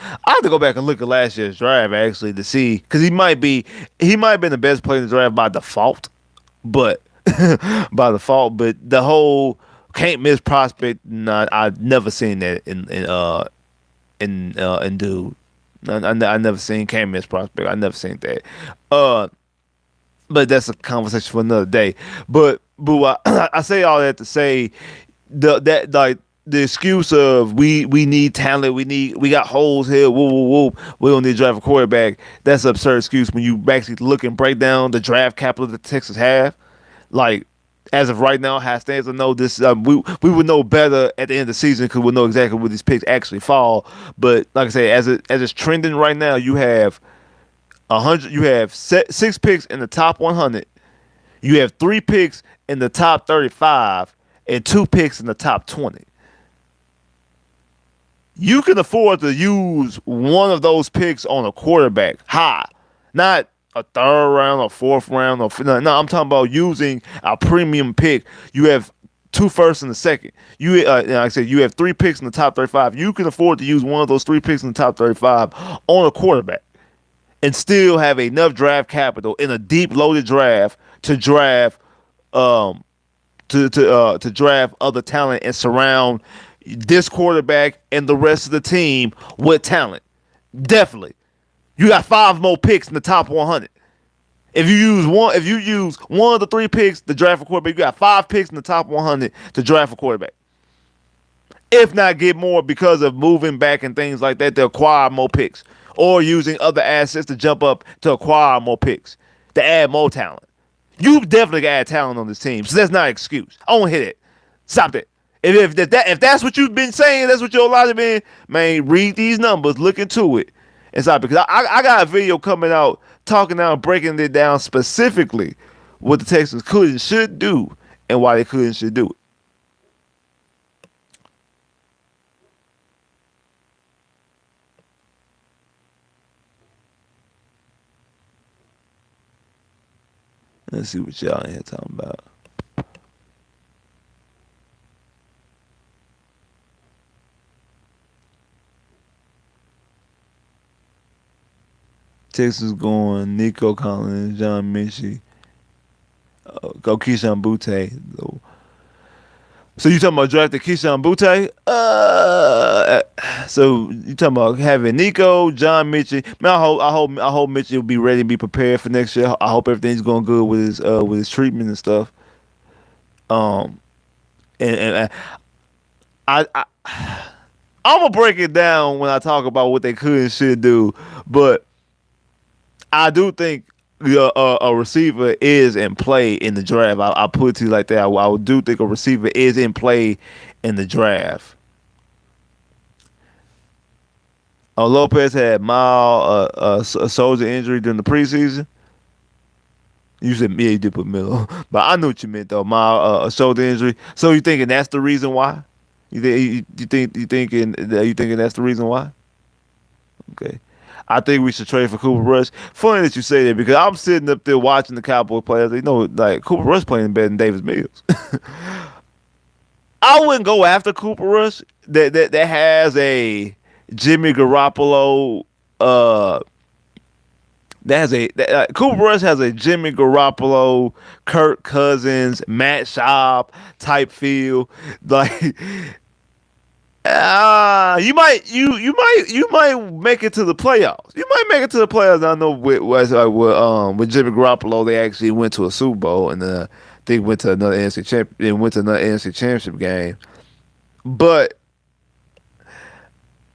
I have to go back and look at last year's draft actually to see, because he might have been the best player in the draft by default, but but the whole can't miss prospect, I've never seen that in dude. I never seen can't miss prospect. I never seen that. But that's a conversation for another day. But I say all that to say the excuse of we need talent, we got holes here, woo, we don't need to draft a quarterback. That's an absurd excuse when you actually look and break down the draft capital that Texas have. Like, as of right now, how stands to know this, we would know better at the end of the season because we'll know exactly where these picks actually fall. But like I say, as it's trending right now, you have 100. You have 6 picks in the top 100. You have 3 picks in the top 35 and 2 picks in the top 20. You can afford to use one of those picks on a quarterback high, not a third round or fourth round or no. I'm talking about using a premium pick. You have 2 firsts and a second. Like I said, you have 3 picks in the top 35. You can afford to use one of those 3 picks in the top 35 on a quarterback, and still have enough draft capital in a deep loaded draft to draft to draft other talent and surround this quarterback and the rest of the team with talent. Definitely. You got 5 more picks in the top 100. If you use one of the 3 picks to draft a quarterback, you got 5 picks in the top 100 to draft a quarterback. If not get more because of moving back and things like that to acquire more picks, or using other assets to jump up to acquire more picks, to add more talent. You definitely got to add talent on this team, so that's not an excuse. I don't hit it. Stop it. If that's what you've been saying, that's what your logic been, man. Read these numbers, look into it. It's not because I got a video coming out talking down, breaking it down specifically what the Texans could and should do and why they could and should do it. Let's see what y'all in here talking about. Texas going Nico Collins, John Minchie, go Keyshawn Butte. So you talking about drafting Keyshawn Butte? So you talking about having Nico, John Mitchell? Man, I hope Mitchell will be ready and be prepared for next year. I hope everything's going good with his treatment and stuff. Um, and I I'm gonna break it down when I talk about what they could and should do, but I do think a receiver is in play in the draft. I put it to you like that. I do think a receiver is in play in the draft. Lopez had mild a shoulder injury during the preseason. You said yeah, you did put Miller, but I knew what you meant though. Mild a shoulder injury. So you thinking that's the reason why? You thinking that's the reason why? Okay. I think we should trade for Cooper Rush. Funny that you say that because I'm sitting up there watching the Cowboy players. You know, like Cooper Rush playing better than Davis Mills. I wouldn't go after Cooper Rush that has a Jimmy Garoppolo. Cooper Rush has a Jimmy Garoppolo, Kirk Cousins, Matt Schaub type feel. Like you might make it to the playoffs. You might make it to the playoffs. I know with Jimmy Garoppolo, they actually went to a Super Bowl and they went to another NFC champ. They went to another NFC championship game. But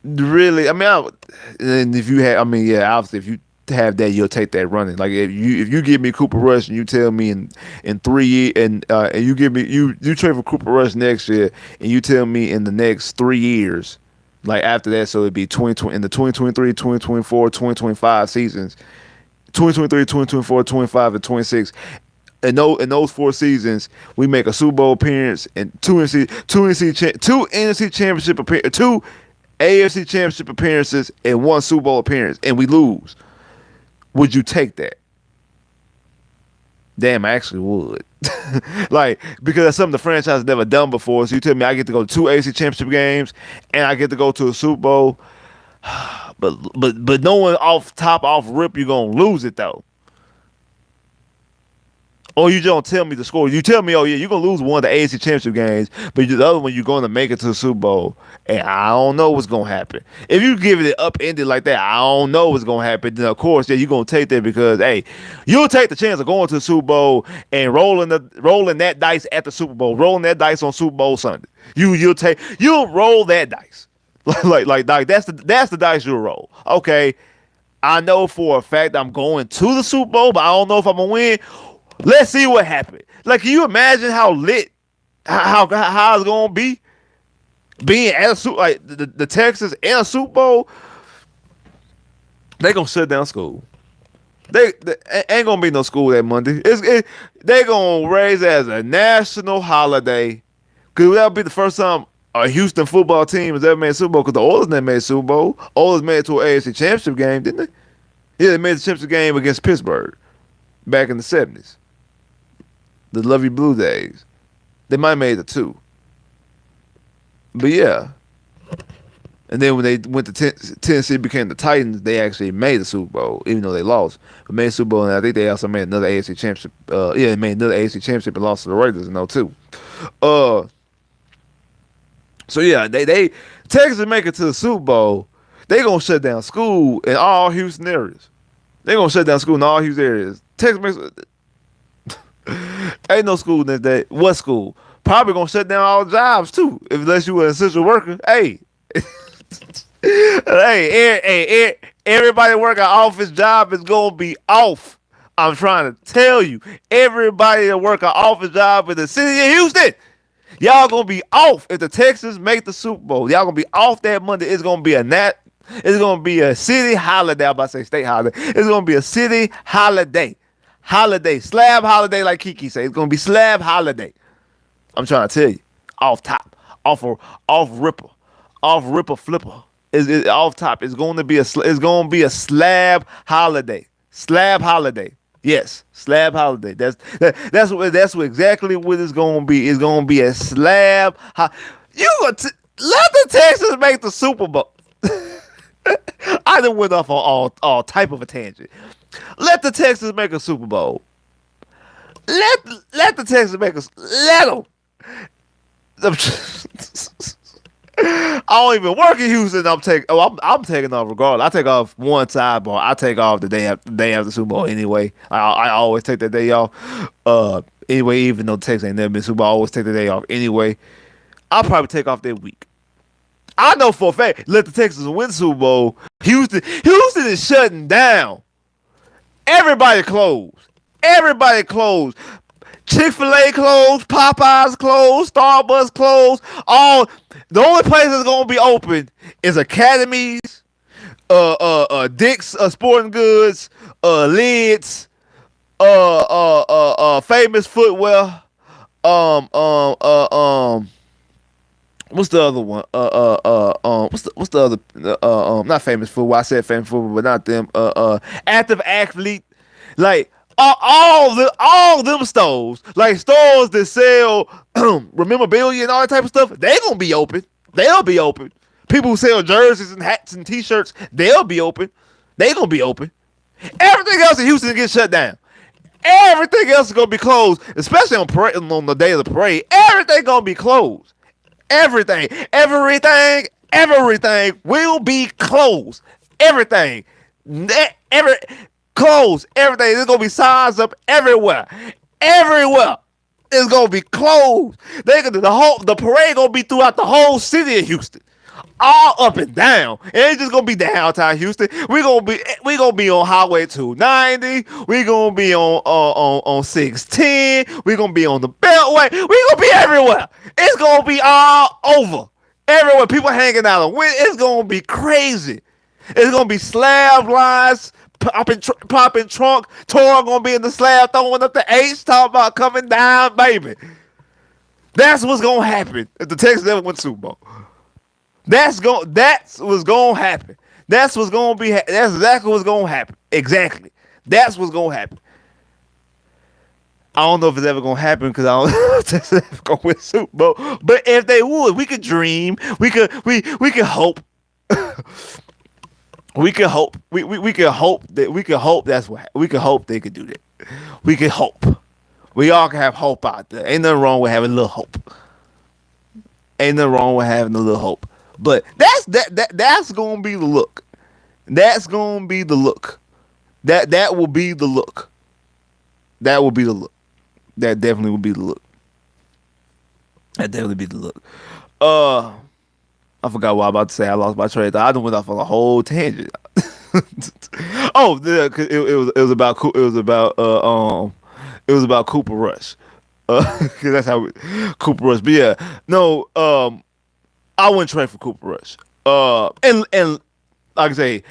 really, I mean, and if you have, I mean, yeah, obviously, if you have that, you'll take that running. Like if you give me Cooper Rush and you tell me in 3 years and you give me you trade for Cooper Rush next year and you tell me in the next 3 years, like after that, so it'd be 2020 in the 2023, 2024, 2025 seasons, 2023, 2024, 25, and 26. In those 4 seasons, we make a Super Bowl appearance and two NFC championship appearance, two AFC championship appearances, and one Super Bowl appearance, and we lose. Would you take that? Damn, I actually would. Like, because that's something the franchise has never done before. So you tell me I get to go to two AFC championship games and I get to go to a Super Bowl. But knowing off rip, you're gonna lose it though. Or you don't tell me the score. You tell me, oh yeah, you're gonna lose one of the AFC Championship games, but the other one you're gonna make it to the Super Bowl, and I don't know what's gonna happen. If you give it upended like that, I don't know what's gonna happen. Then of course, yeah, you're gonna take that because hey, you'll take the chance of going to the Super Bowl and rolling that dice at the Super Bowl, rolling that dice on Super Bowl Sunday. You'll roll that dice, like that's the dice you'll roll. Okay, I know for a fact I'm going to the Super Bowl, but I don't know if I'm gonna win. Let's see what happened. Like, can you imagine how lit, how it's gonna be being at a Super like the Texas and a Super Bowl? They gonna shut down school. They ain't gonna be no school that Monday. They gonna raise it as a national holiday because that'll be the first time a Houston football team has ever made a Super Bowl. Because the Oilers never made a Super Bowl. Oilers made it to an AFC Championship game, didn't they? Yeah, they made the championship game against Pittsburgh back in the '70s. The Lovey Blue days. They might have made it two. But yeah. And then when they went to Tennessee, became the Titans, they actually made the Super Bowl, even though they lost. But made the Super Bowl, and I think they also made another AFC championship. They made another AFC championship and lost to the Raiders in 02. So yeah, they Texas make it to the Super Bowl. They gonna shut down school in all Houston areas. They gonna shut down school in all Houston areas. Texas makes ain't no school that day. What school? Probably gonna shut down all jobs too, unless you an essential worker. Hey, everybody working office job is gonna be off. I'm trying to tell you, everybody that work an office job in the city of Houston, Y'all gonna be off if the Texans make the Super Bowl. Y'all gonna be off that Monday. It's gonna be it's gonna be a city holiday. I'm about to say state holiday. It's gonna be a city holiday. Holiday. Slab holiday, like Kiki said. It's gonna be slab holiday. I'm trying to tell you. Off top. Off ripper. Off ripper flipper. Is off top. It's gonna be a slab holiday. Slab holiday. Yes, slab holiday. That's what exactly what it's gonna be. It's gonna be a slab. Let the Texans make the Super Bowl. I done went off on all type of a tangent. Let the Texans make a Super Bowl. Let the Texans make let them. I don't even work in Houston. I'm taking off regardless. I take off one sidebar. I take off the day after Super Bowl anyway. I always take that day off. Anyway, even though Texas ain't never been Super Bowl, I always take the day off anyway. I'll probably take off that week. I know for a fact, let the Texans win Super Bowl. Houston is shutting down. Everybody closed. Everybody closed. Chick-fil-A closed, Popeyes closed, Starbucks closed. The only place that's gonna be open is academies, Dick's Sporting Goods, Lids, Famous Footwear, what's the other one? What's the other? Not Famous Footwear. I said Famous Footwear, but not them. Active Athlete, like. All them stores, like stores that sell memorabilia and all that type of stuff, they gonna be open. They'll be open. People who sell jerseys and hats and t-shirts, they'll be open. They gonna be open. Everything else in Houston gets shut down. Everything else is gonna be closed, especially on the day of the parade. Everything gonna be closed. Everything will be closed. Everything. Closed. Everything. There's gonna be signs up everywhere. Everywhere. It's gonna be closed. The parade gonna be throughout the whole city of Houston. All up and down. It ain't just gonna be downtown Houston. We gonna be on Highway 290. We gonna be on 610. We gonna be on the Beltway. We gonna be everywhere. It's gonna be all over. Everywhere. People hanging out. It's gonna be crazy. It's gonna be slab lines. Popping trunk. Tor gonna be in the slab throwing up the H, talking about coming down, baby. That's what's gonna happen if the Texans ever win Super Bowl. That's what's gonna happen. That's exactly what's gonna happen. Exactly. That's what's gonna happen. I don't know if it's ever gonna happen because I don't know if Texas ever gonna win Super Bowl. But if they would, we could dream. We could hope. We can hope. We can hope that we can hope they could do that. We can hope. We all can have hope out there. Ain't nothing wrong with having a little hope. Ain't nothing wrong with having a little hope. But that's gonna be the look. That's gonna be the look. That will be the look. That will be the look. That definitely will be the look. That definitely be the look. I forgot what I was about to say. I lost my train of thought. I done went off on a whole tangent. It was about Cooper Rush. Cause that's how Cooper Rush. But yeah, no. I wouldn't trade for Cooper Rush. And like I say,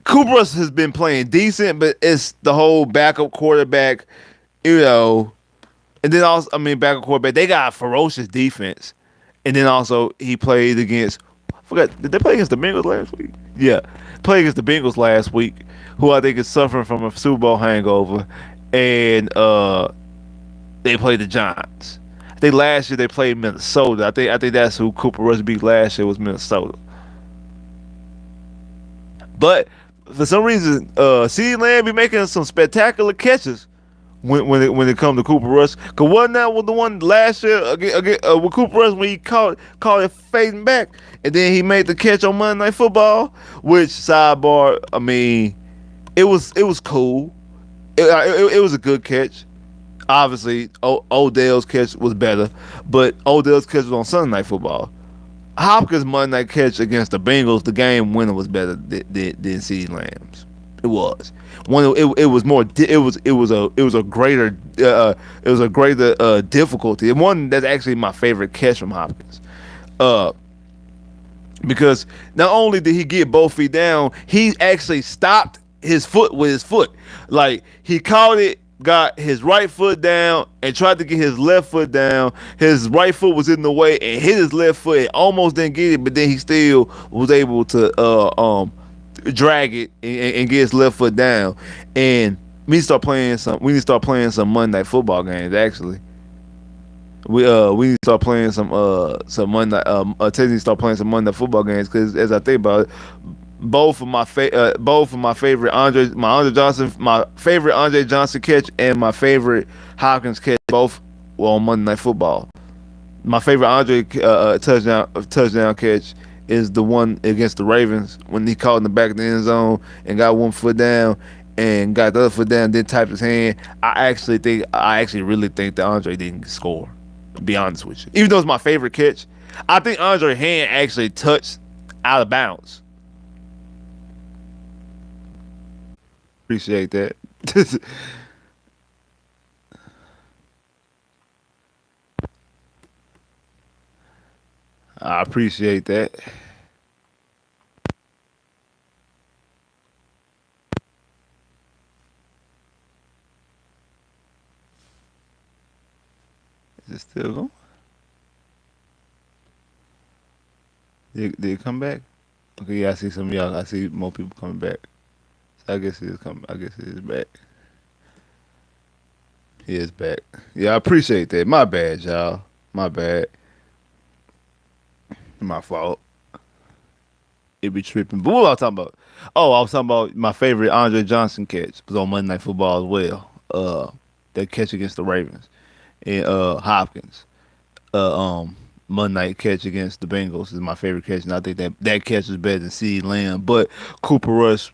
Cooper Rush has been playing decent, but it's the whole backup quarterback, and then also, backup quarterback. They got a ferocious defense. And then also he played against, did they play against the Bengals last week? Yeah. Played against the Bengals last week, who I think is suffering from a Super Bowl hangover. And they played the Giants. I think last year they played Minnesota. I think that's who Cooper Rush beat last year was Minnesota. But for some reason, CeeDee Lamb be making some spectacular catches when it comes to Cooper Rush. Cause wasn't that the one last year with Cooper Rush when he caught it fading back, and then he made the catch on Monday Night Football? Which, sidebar, it was cool. It was a good catch. Obviously, Odell's catch was better, but Odell's catch was on Sunday Night Football. Hopkins' Monday night catch against the Bengals, the game winner, was better than CeeDee Lamb's. It was it was more it was a greater it was a greater difficulty. And one that's actually my favorite catch from Hopkins. Uh, because not only did he get both feet down, he actually stopped his foot with his foot. Like he caught it, got his right foot down, and tried to get his left foot down. His right foot was in the way and hit his left foot. Almost didn't get it, but then he still was able to drag it and get his left foot down. And we need to start playing some Monday Night Football games actually. We need to start playing some Monday Teddy start playing some Monday football games because as I think about it, both of my favorite Andre Johnson my favorite Andre Johnson catch and my favorite Hopkins catch both were on Monday Night Football. My favorite Andre touchdown catch is the one against the Ravens when he caught in the back of the end zone and got one foot down and got the other foot down, then typed his hand. I actually really think that Andre didn't score. To be honest with you, even though it's my favorite catch, I think Andre's hand actually touched out of bounds. Appreciate that. I appreciate that. Is it still going? Did it come back? Okay, yeah, I see some of y'all. I see more people coming back. So I guess it is coming. I guess it is back. He is back. Yeah, I appreciate that. My bad, y'all. My bad. My fault. It be tripping. But what was I talking about? Oh, I was talking about my favorite Andre Johnson catch. It was on Monday Night Football as well. That catch against the Ravens and Hopkins. Uh, um, Monday night catch against the Bengals is my favorite catch, and I think that catch is better than CeeDee Lamb. But Cooper Rush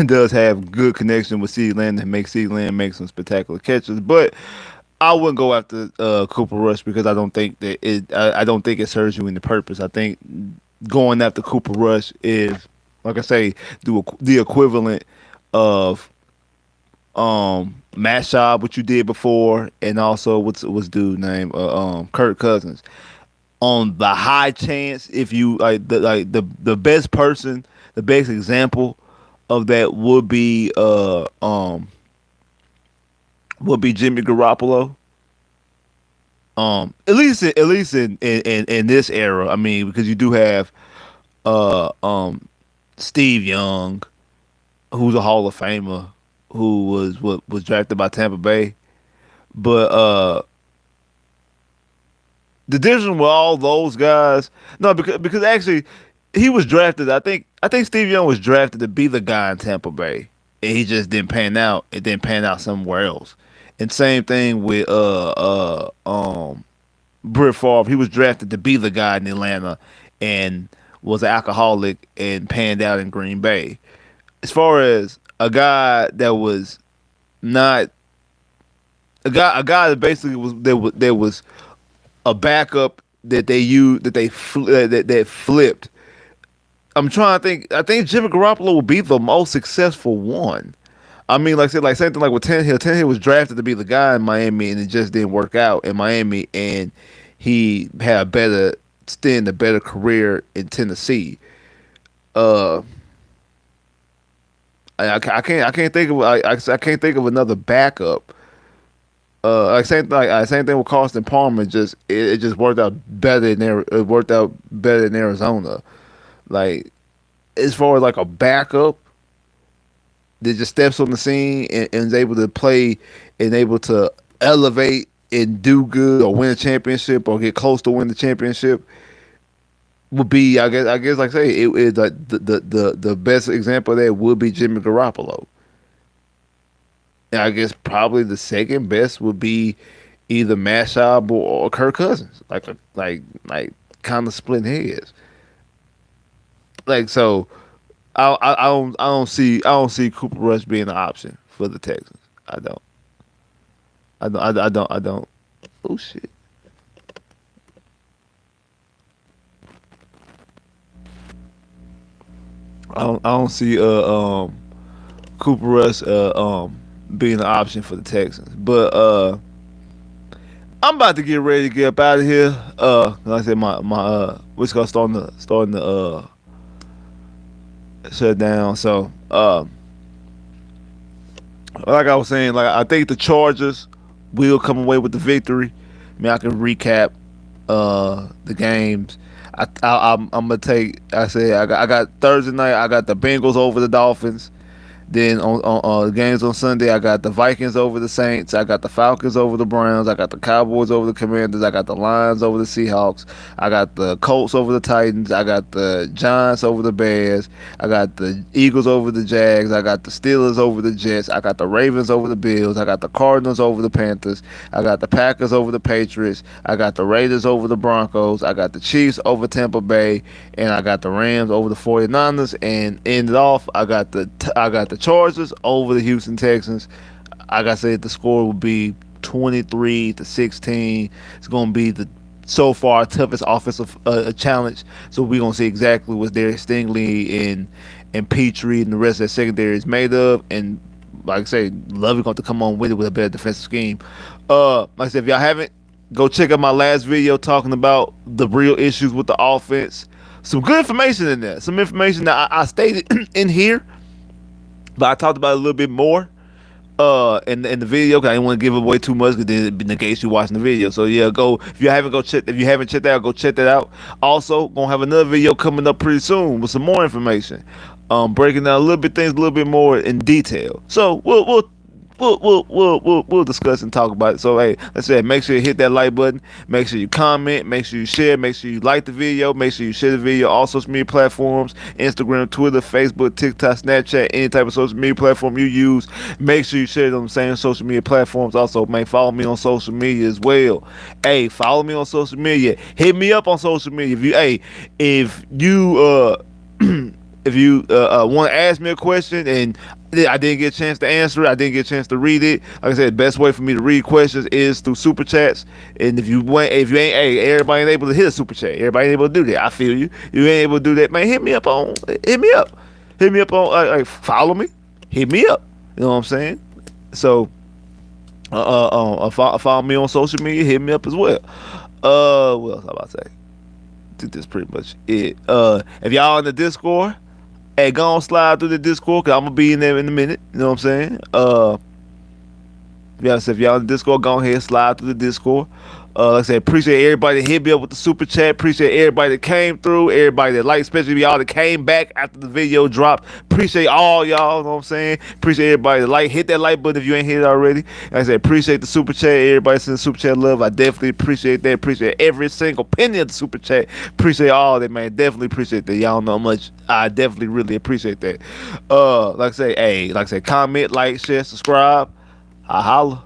does have good connection with CeeDee Lamb that makes CeeDee Lamb make some spectacular catches. But I wouldn't go after Cooper Rush because I don't think it serves you any purpose. I think going after Cooper Rush is, like I say, the equivalent of Matt Schaub, what you did before, and also what's dude name Kirk Cousins. On the high chance, if you the best person, the best example of that would be Jimmy Garoppolo. At least in this era, I mean, because you do have uh um Steve Young, who's a Hall of Famer, who was drafted by Tampa Bay. But the difference with all those guys, no, because actually he was drafted. I think Steve Young was drafted to be the guy in Tampa Bay, and he just didn't pan out. It didn't pan out somewhere else. And same thing with Brett Favre. He was drafted to be the guy in Atlanta, and was an alcoholic and panned out in Green Bay. As far as a guy that was not a guy that basically there was a backup that they used that flipped. I'm trying to think. I think Jimmy Garoppolo will be the most successful one. I mean, like I said, like same thing like with Tannehill. Tannehill was drafted to be the guy in Miami, and it just didn't work out in Miami, and he had a better stint, a better career in Tennessee. Uh, I can't think of I can't think of another backup. Same thing with Carson Palmer. It just worked out better it worked out better in Arizona. Like as far as like a backup that just steps on the scene and is able to play and able to elevate and do good or win a championship or get close to win the championship would be I guess like I say it is like the best example of that would be Jimmy Garoppolo. And I guess probably the second best would be either Matt Schaub or Kirk Cousins. Like kind of splitting heads. Like so I don't see Cooper Rush being an option for the Texans. I don't. I don't. Oh shit. I don't see Cooper Rush being an option for the Texans. But I'm about to get ready to get up out of here. Like I said, my what's called starting to shut down. So like I was saying, like I think the Chargers will come away with the victory. I mean, I can recap the games. I'm gonna take. I said I got Thursday night. I got the Bengals over the Dolphins. Then on games on Sunday, I got the Vikings over the Saints. I got the Falcons over the Browns. I got the Cowboys over the Commanders. I got the Lions over the Seahawks. I got the Colts over the Titans. I got the Giants over the Bears. I got the Eagles over the Jags. I got the Steelers over the Jets. I got the Ravens over the Bills. I got the Cardinals over the Panthers. I got the Packers over the Patriots. I got the Raiders over the Broncos. I got the Chiefs over Tampa Bay, and I got the Rams over the 49ers. And ended off, I got the Chargers over the Houston Texans. Like I said, the score will be 23-16. It's going to be the so far toughest offensive challenge. So we're going to see exactly what Derek Stingley and Petrie and the rest of that secondary is made of. And like I say, Love is going to come on with it with a better defensive scheme. Like I said, if y'all haven't, go check out my last video talking about the real issues with the offense. Some good information in there. Some information that I stated in here, but I talked about it a little bit more in the video. Cause I didn't want to give away too much because then it negates you watching the video. So yeah, go if you haven't checked that out, go check that out. Also, gonna have another video coming up pretty soon with some more information, breaking down a little bit things a little bit more in detail. So we'll discuss and talk about it. So hey, like I said, make sure you hit that like button, make sure you comment, make sure you share, make sure you like the video, make sure you share the video, all social media platforms, Instagram, Twitter, Facebook, TikTok, Snapchat, any type of social media platform you use, make sure you share it on the same social media platforms. Also, man, follow me on social media as well. Hey, follow me on social media. Hit me up on social media. If you if you want to ask me a question and I didn't get a chance to answer it, I didn't get a chance to read it. Like I said, the best way for me to read questions is through super chats. And if you ain't, hey, everybody ain't able to hit a super chat. Everybody ain't able to do that. I feel you. You ain't able to do that, man. Hit me up on, follow me. Hit me up. You know what I'm saying? So, follow me on social media. Hit me up as well. What else I about to say? I think that's pretty much it. If y'all in the Discord, hey, go on slide through the Discord because I'm gonna be in there in a minute. You know what I'm saying? If y'all in the Discord, go ahead slide through the Discord. Like I said, appreciate everybody that hit me up with the super chat. Appreciate everybody that came through, everybody that liked, especially y'all that came back after the video dropped. Appreciate all y'all, you know what I'm saying? Appreciate everybody that hit that like button if you ain't hit it already. Like I said, appreciate the super chat. Everybody sending super chat love. I definitely appreciate that. Appreciate every single penny of the super chat. Appreciate all that, man. Definitely appreciate that. Y'all know how much I definitely really appreciate that. Like I say, comment, like, share, subscribe. I holla.